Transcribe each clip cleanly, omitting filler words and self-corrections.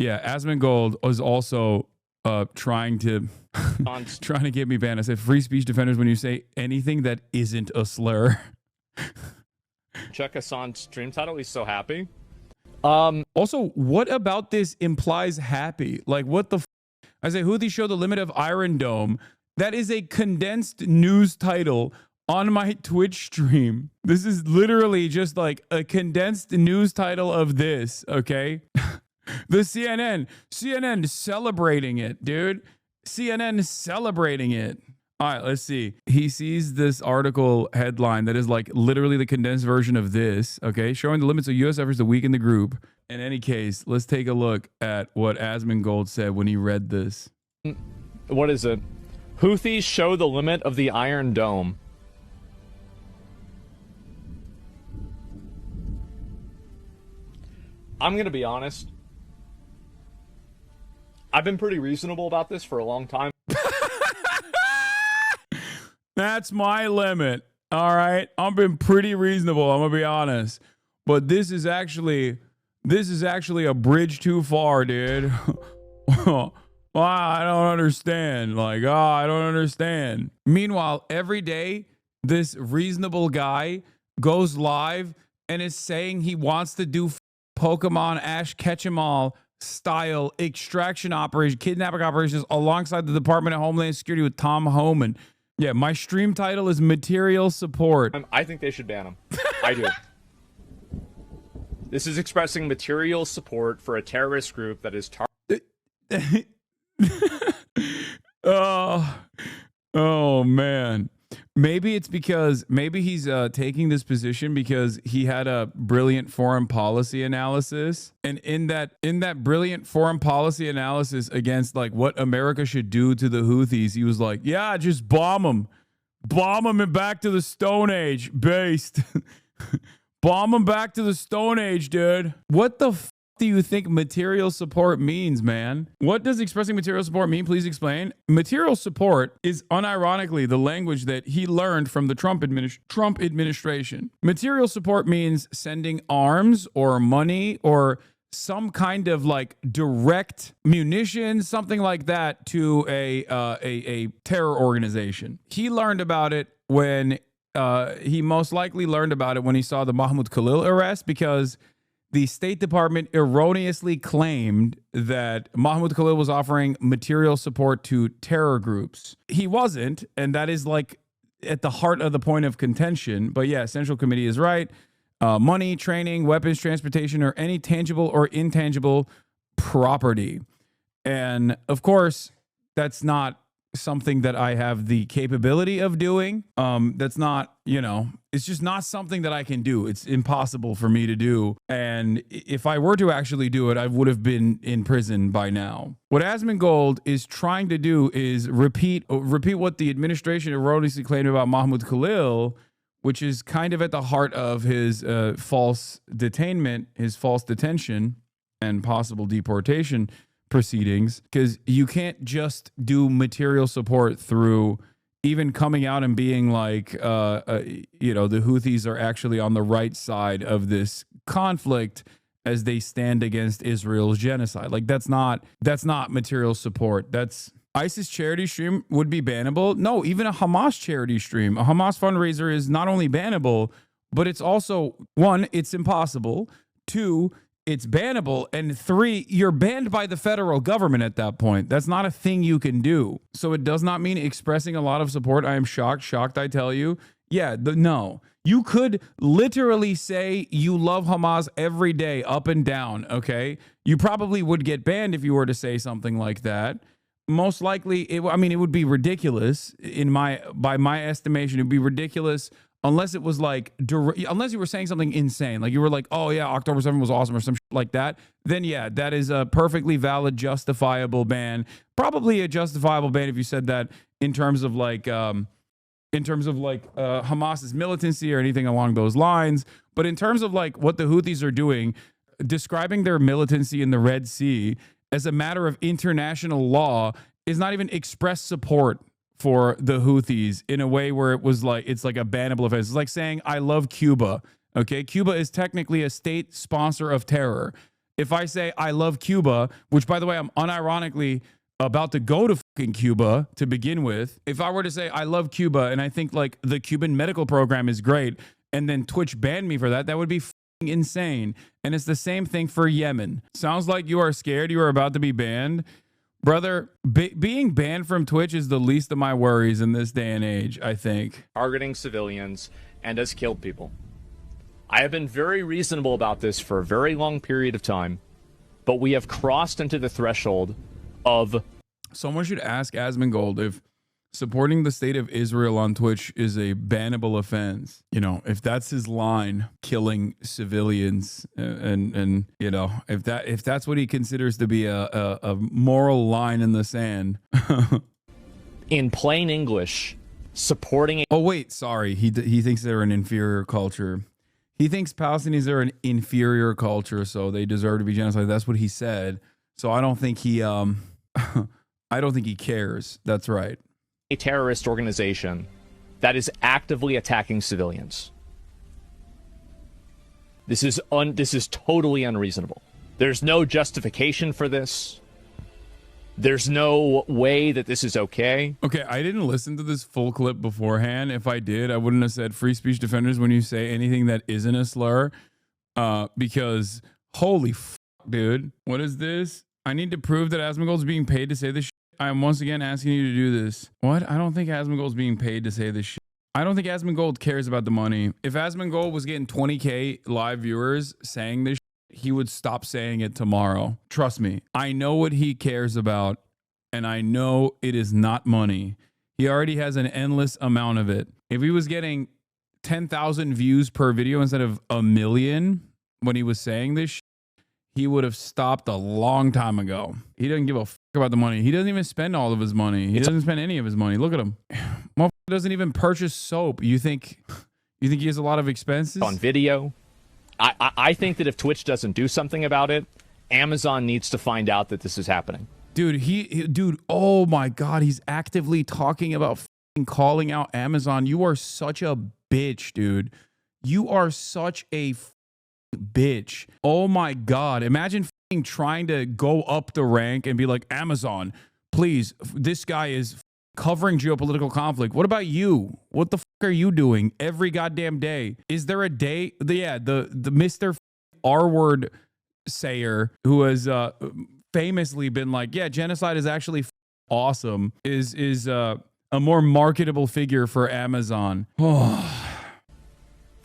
Yeah, Asmongold was also trying to trying to get me banned. I said free speech defenders when you say anything that isn't a slur. Check us on stream title. He's so happy. Also, what about this implies happy? Like, what the I say, Houthi show the limit of Iron Dome. That is a condensed news title on my Twitch stream. This is literally just like a condensed news title of this, okay? The CNN celebrating it, dude. CNN celebrating it. All right, let's see. He sees this article headline that is like literally the condensed version of this, okay? Showing the limits of U.S. efforts to weaken the group. In any case, let's take a look at what Asmongold said when he read this. What is it? Houthis show the limit of the Iron Dome. I'm going to be honest. I've been pretty reasonable about this for a long time. That's my limit. All right. I've been pretty reasonable. I'm going to be honest. But this is actually a bridge too far, dude. Well, I don't understand. Like, I don't understand. Meanwhile, every day, this reasonable guy goes live and is saying he wants to do Pokemon Ash Ketchum-All style extraction operation, kidnapping operations alongside the Department of Homeland Security with Tom Homan. Yeah, my stream title is Material Support. I think they should ban him. I do. This is expressing material support for a terrorist group that is oh man. Maybe it's because he's taking this position because he had a brilliant foreign policy analysis, and in that brilliant foreign policy analysis against like what America should do to the Houthis, he was like, yeah, just bomb them and back to the Stone Age based. Bomb them back to the Stone Age, dude. What the do you think material support means, man? What does expressing material support mean? Please explain. Material support is unironically the language that he learned from the Trump administration. Material support means sending arms or money or some kind of like direct munitions, something like that, to a terror organization. He learned about it when he most likely learned about it when he saw the Mahmoud Khalil arrest, because the State Department erroneously claimed that Mahmoud Khalil was offering material support to terror groups. He wasn't, and that is like at the heart of the point of contention. But yeah, Central Committee is right. Money, training, weapons, transportation, or any tangible or intangible property. And of course, that's not something that I have the capability of doing. That's not, it's just not something that I can do. It's impossible for me to do. And if I were to actually do it, I would have been in prison by now. What Asmongold is trying to do is repeat what the administration erroneously claimed about Mahmoud Khalil, which is kind of at the heart of his false detainment, his false detention and possible deportation proceedings, because you can't just do material support through even coming out and being like, the Houthis are actually on the right side of this conflict as they stand against Israel's genocide. Like that's not material support. That's ISIS charity stream would be bannable. No, even a Hamas charity stream, a Hamas fundraiser is not only bannable, but it's also, one, it's impossible. Two, it's bannable. And three, you're banned by the federal government at that point. That's not a thing you can do. So it does not mean expressing a lot of support. I am shocked, I tell you. Yeah, no. You could literally say you love Hamas every day, up and down, okay? You probably would get banned if you were to say something like that. Most likely, it would be ridiculous by my estimation. It would be ridiculous unless it was like, unless you were saying something insane, like you were like, oh yeah, October 7th was awesome or some shit like that. Then yeah, that is a perfectly valid, justifiable ban. Probably a justifiable ban if you said that in terms of Hamas's militancy or anything along those lines. But in terms of like what the Houthis are doing, describing their militancy in the Red Sea as a matter of international law is not even express support for the Houthis in a way where it's like a bannable offense. It's like saying, I love Cuba. Okay. Cuba is technically a state sponsor of terror. If I say I love Cuba, which by the way, I'm unironically about to go to fucking Cuba to begin with. If I were to say I love Cuba and I think like the Cuban medical program is great, and then Twitch banned me for that, that would be fucking insane. And it's the same thing for Yemen. Sounds like you are scared you are about to be banned. Brother, being banned from Twitch is the least of my worries in this day and age, I think. Targeting civilians and has killed people. I have been very reasonable about this for a very long period of time, but we have crossed into the threshold of... Someone should ask Asmongold if supporting the state of Israel on Twitch is a bannable offense. You know, if that's his line, killing civilians, and you know, if that's what he considers to be a moral line in the sand. In plain English, supporting... Oh wait, sorry. He thinks they're an inferior culture. He thinks Palestinians are an inferior culture, so they deserve to be genocided. That's what he said. So I don't think he I don't think he cares. That's right. A terrorist organization that is actively attacking civilians. This is totally unreasonable. There's no justification for this. There's no way that this is okay. Okay, I didn't listen to this full clip beforehand. If I did, I wouldn't have said free speech defenders when you say anything that isn't a slur. Because holy dude, what is this? I need to prove that Asmongold's being paid to say this shit. I am once again asking you to do this. What? I don't think Asmongold's being paid to say this shit. I don't think Asmongold cares about the money. If Asmongold was getting 20K live viewers saying this shit, he would stop saying it tomorrow. Trust me. I know what he cares about, and I know it is not money. He already has an endless amount of it. If he was getting 10,000 views per video instead of 1 million when he was saying this shit, he would have stopped a long time ago. He doesn't give a fuck about the money. He doesn't even spend all of his money. He doesn't spend any of his money. Look at him. Motherfucker doesn't even purchase soap. You think he has a lot of expenses? On video. I think that if Twitch doesn't do something about it, Amazon needs to find out that this is happening. Dude, dude, oh my God. He's actively talking about fucking calling out Amazon. You are such a bitch, dude. You are such a bitch. Oh my God. Imagine trying to go up the rank and be like, Amazon, please, this guy is covering geopolitical conflict. What about you? What the fuck are you doing every goddamn day? Is there a day? The Mr. R-word sayer who has famously been like, yeah, genocide is actually awesome, is a more marketable figure for Amazon.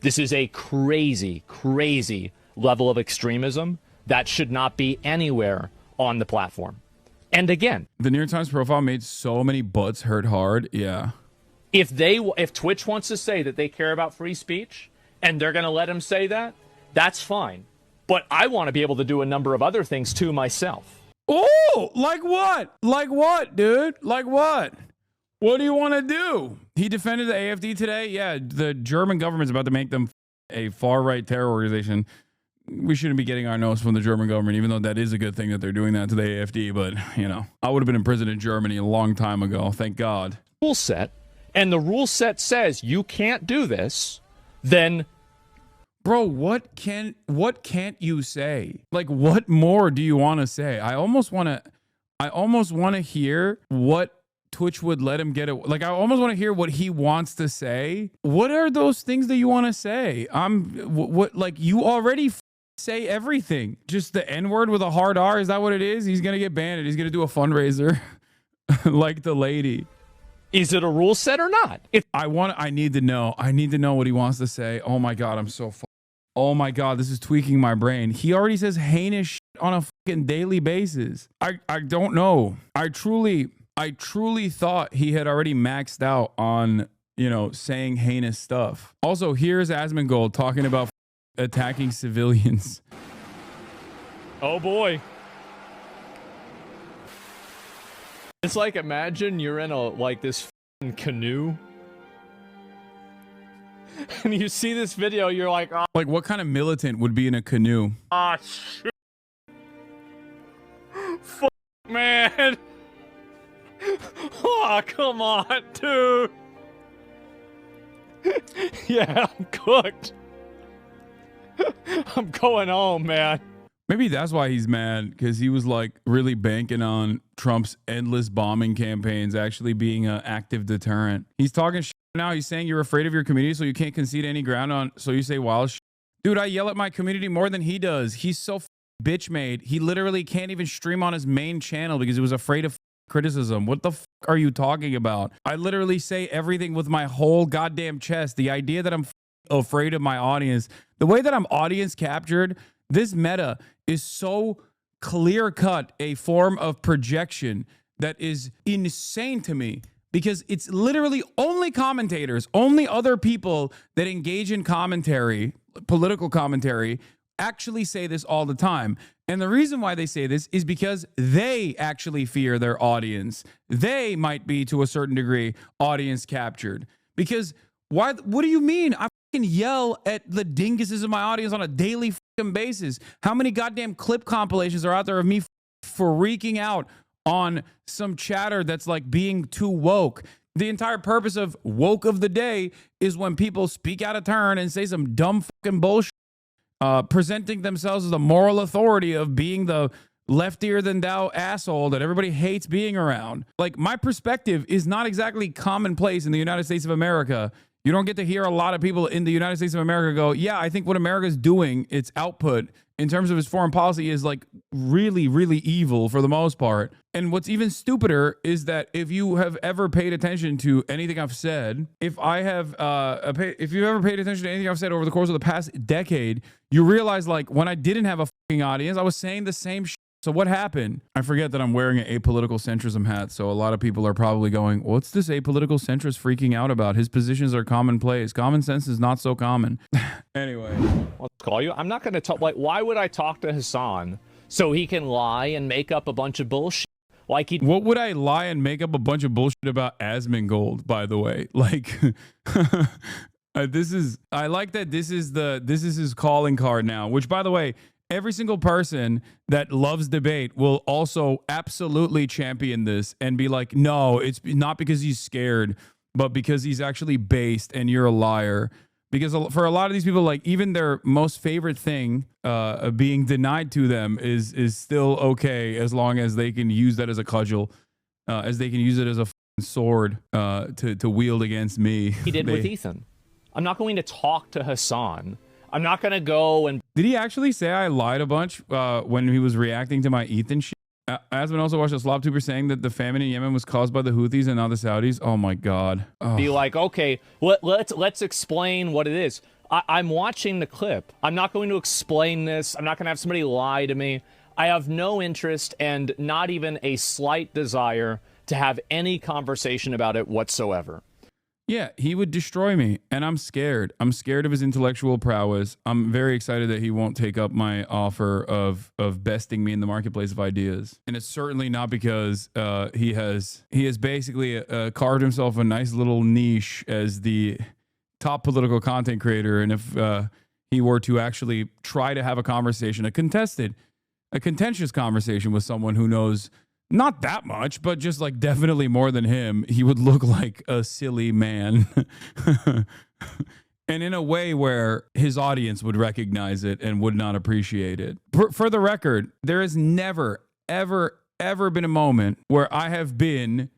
This is a crazy, crazy level of extremism that should not be anywhere on the platform. And again, the New York Times profile made so many butts hurt hard. Yeah. If Twitch wants to say that they care about free speech and they're going to let him say that, that's fine. But I want to be able to do a number of other things too myself. Oh, like what? Like what, dude? Like what? What do you want to do? He defended the AFD today. Yeah, the German government's about to make them a far-right terror organization. We shouldn't be getting our nose from the German government, even though that is a good thing that they're doing that to the AFD. But, you know, I would have been in prison in Germany a long time ago. Thank God. Rule set, and the rule set says you can't do this, then... Bro, what can't you say? Like, what more do you want to say? I almost want to hear what Twitch would let him get it. Like, I almost want to hear what he wants to say. What are those things that you want to say? Like, you already say everything. Just the N-word with a hard R. Is that what it is? He's going to get banned. He's going to do a fundraiser like the lady. Is it a rule set or not? I need to know. I need to know what he wants to say. Oh my God, I'm so oh my God, this is tweaking my brain. He already says heinous shit on a fucking daily basis. I don't know. I truly thought he had already maxed out on, you know, saying heinous stuff. Also, here's Asmongold talking about attacking civilians. Oh boy. It's like, imagine you're in this canoe and you see this video, you're like, oh. Like, what kind of militant would be in a canoe? Ah, shit. Fuck, man. Oh, come on, dude. Yeah, I'm cooked. I'm going home, man. Maybe that's why he's mad, because he was like really banking on Trump's endless bombing campaigns actually being an active deterrent. He's talking shit now. He's saying you're afraid of your community, so you can't concede any ground on. So you say wild shit. Dude, I yell at my community more than he does. He's so bitch made. He literally can't even stream on his main channel because he was afraid of criticism. What the are you talking about? I literally say everything with my whole goddamn chest. The idea that I'm afraid of my audience, the way that I'm audience captured, this meta is so clear cut a form of projection that is insane to me, because it's literally only commentators, only other people that engage in commentary, political commentary, actually say this all the time. And the reason why they say this is because they actually fear their audience. They might be, to a certain degree, audience captured. Because why? What do you mean? I fucking yell at the dinguses of my audience on a daily fucking basis. How many goddamn clip compilations are out there of me freaking out on some chatter that's like being too woke? The entire purpose of woke of the day is when people speak out of turn and say some dumb fucking bullshit, presenting themselves as the moral authority of being the leftier than thou asshole that everybody hates being around. Like, my perspective is not exactly commonplace in the United States of America. You don't get to hear a lot of people in the United States of America go, yeah, I think what America's doing, its output in terms of its foreign policy, is like really, really evil for the most part. And what's even stupider is that if you have ever paid attention to anything I've said, if you've ever paid attention to anything I've said over the course of the past decade, you realize, like, when I didn't have a fucking audience, I was saying the same shit. So what happened? I forget that I'm wearing an apolitical centrism hat, so a lot of people are probably going, what's this apolitical centrist freaking out about? His positions are commonplace. Common sense is not so common. Anyway. Let's call you. I'm not going to talk, like, why would I talk to Hasan so he can lie and make up a bunch of bullshit? Like, what would I lie and make up a bunch of bullshit about Asmongold, by the way? Like, I like that this is his calling card now, which, by the way, every single person that loves debate will also absolutely champion this and be like, no, it's not because he's scared, but because he's actually based and you're a liar. Because for a lot of these people, like, even their most favorite thing being denied to them is still okay, as long as they can use that as a cudgel, as they can use it as a sword to wield against me. He did with Ethan. I'm not going to talk to Hasan. I'm not going to go and... Did he actually say I lied a bunch when he was reacting to my Ethan shit? Asman also watched a SlopTuber saying that the famine in Yemen was caused by the Houthis and not the Saudis. Oh my God. Oh. Be like, okay, let's explain what it is. I'm watching the clip. I'm not going to explain this. I'm not going to have somebody lie to me. I have no interest and not even a slight desire to have any conversation about it whatsoever. Yeah, he would destroy me, and I'm scared. I'm scared of his intellectual prowess. I'm very excited that he won't take up my offer of besting me in the marketplace of ideas. And it's certainly not because he has basically carved himself a nice little niche as the top political content creator. And if he were to actually try to have a conversation, a contentious conversation with someone who knows not that much, but just like definitely more than him, he would look like a silly man. And in a way where his audience would recognize it and would not appreciate it. For the record, there has never, ever, ever been a moment where I have been,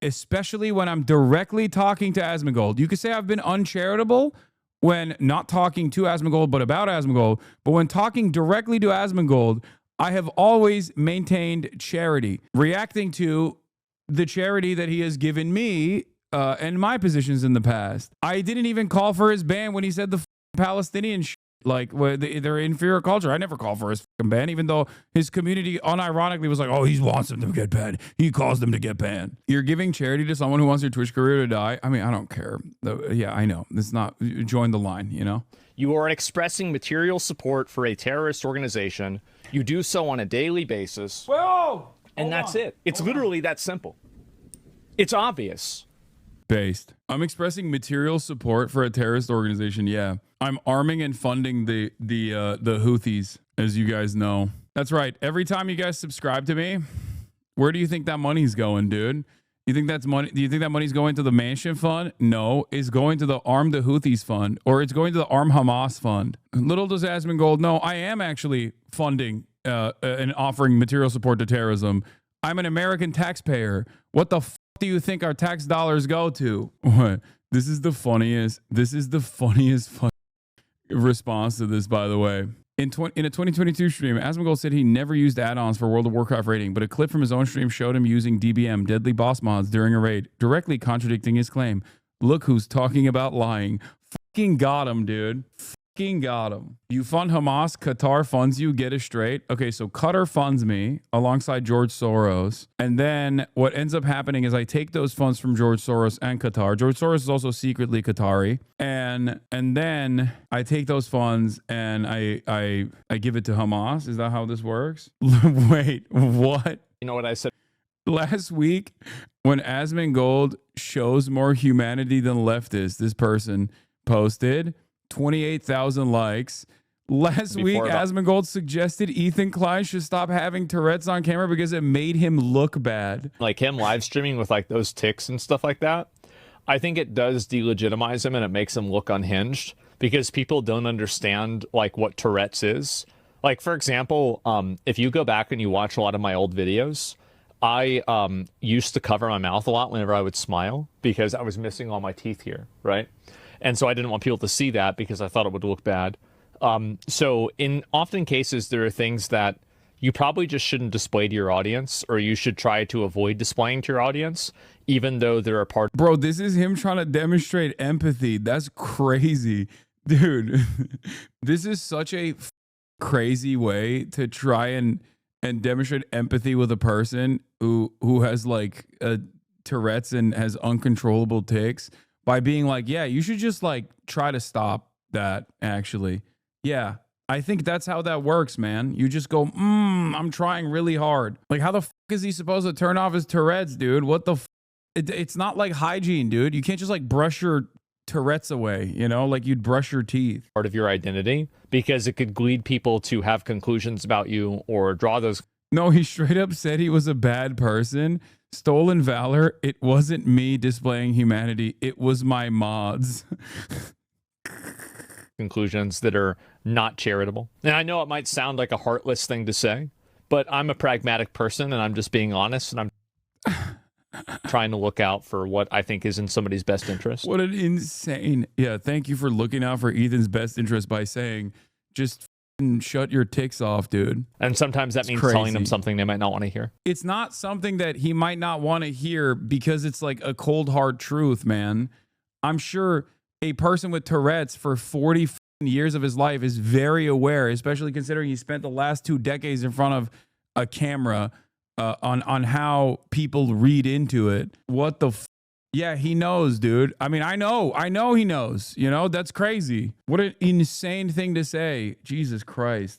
especially when I'm directly talking to Asmongold. You could say I've been uncharitable when not talking to Asmongold, but about Asmongold. But when talking directly to Asmongold, I have always maintained charity, reacting to the charity that he has given me and my positions in the past. I didn't even call for his ban when he said the Palestinian like they're inferior culture. I never called for his ban, even though his community unironically was like, oh, he wants them to get banned. He caused them to get banned. You're giving charity to someone who wants their Twitch career to die. I mean, I don't care. Yeah, I know. It's not, join the line, you know? You are expressing material support for a terrorist organization. You do so on a daily basis. Whoa! And that's it. It's literally that simple. It's obvious. Based. I'm expressing material support for a terrorist organization. Yeah. I'm arming and funding the Houthis, as you guys know. That's right. Every time you guys subscribe to me, where do you think that money's going, dude? You think that's money? Do you think that money's going to the Mansion Fund? No, it's going to the Arm the Houthis Fund, or it's going to the Arm Hamas Fund. Little does Asmongold know, I am actually funding and offering material support to terrorism. I'm an American taxpayer. What the f do you think our tax dollars go to? This is the funniest. This is the funniest response to this, by the way. In a 2022 stream, Asmongold said he never used add-ons for World of Warcraft raiding, but a clip from his own stream showed him using DBM, Deadly Boss Mods, during a raid, directly contradicting his claim. Look who's talking about lying. Fucking got him, dude. Fucking got him. You fund Hamas, Qatar funds you, get it straight. Okay, so Qatar funds me alongside George Soros. And then what ends up happening is I take those funds from George Soros and Qatar. George Soros is also secretly Qatari. And then I take those funds and I give it to Hamas. Is that how this works? Wait, what? You know what I said? Last week, when Asmongold shows more humanity than leftists, this person posted 28,000 likes. Last week, Asmongold suggested Ethan Klein should stop having Tourette's on camera because it made him look bad. Like him live streaming with like those tics and stuff like that, I think it does delegitimize him and it makes him look unhinged because people don't understand like what Tourette's is. Like, for example, if you go back and you watch a lot of my old videos, I used to cover my mouth a lot whenever I would smile because I was missing all my teeth here, right? And so I didn't want people to see that because I thought it would look bad. So in often cases, there are things that you probably just shouldn't display to your audience, or you should try to avoid displaying to your audience, even though there are parts. Bro, this is him trying to demonstrate empathy. That's crazy. Dude, this is such a crazy way to try and demonstrate empathy with a person who has like Tourette's and has uncontrollable tics by being like, yeah, you should just like try to stop that actually. Yeah, I think that's how that works, man. You just go, I'm trying really hard. Like, how the f is he supposed to turn off his Tourette's, dude? What the f? It's not like hygiene, dude. You can't just like brush your Tourette's away, you know, like you'd brush your teeth. Part of your identity, because it could lead people to have conclusions about you or draw those. No, he straight up said he was a bad person. Stolen valor. It wasn't me displaying humanity. It was my mods. Conclusions that are not charitable. And I know it might sound like a heartless thing to say, but I'm a pragmatic person and I'm just being honest and I'm trying to look out for what I think is in somebody's best interest. What an insane. Yeah, thank you for looking out for Ethan's best interest by saying, just shut your tics off, dude. And sometimes that means telling them something they might not want to hear. It's not something that he might not want to hear because it's like a cold hard truth, man. I'm sure a person with Tourette's for 40 years of his life is very aware, especially considering he spent the last 2 decades in front of a camera on how people read into it. What the f? Yeah, he knows, dude. I mean, I know he knows. You know, that's crazy. What an insane thing to say. Jesus Christ.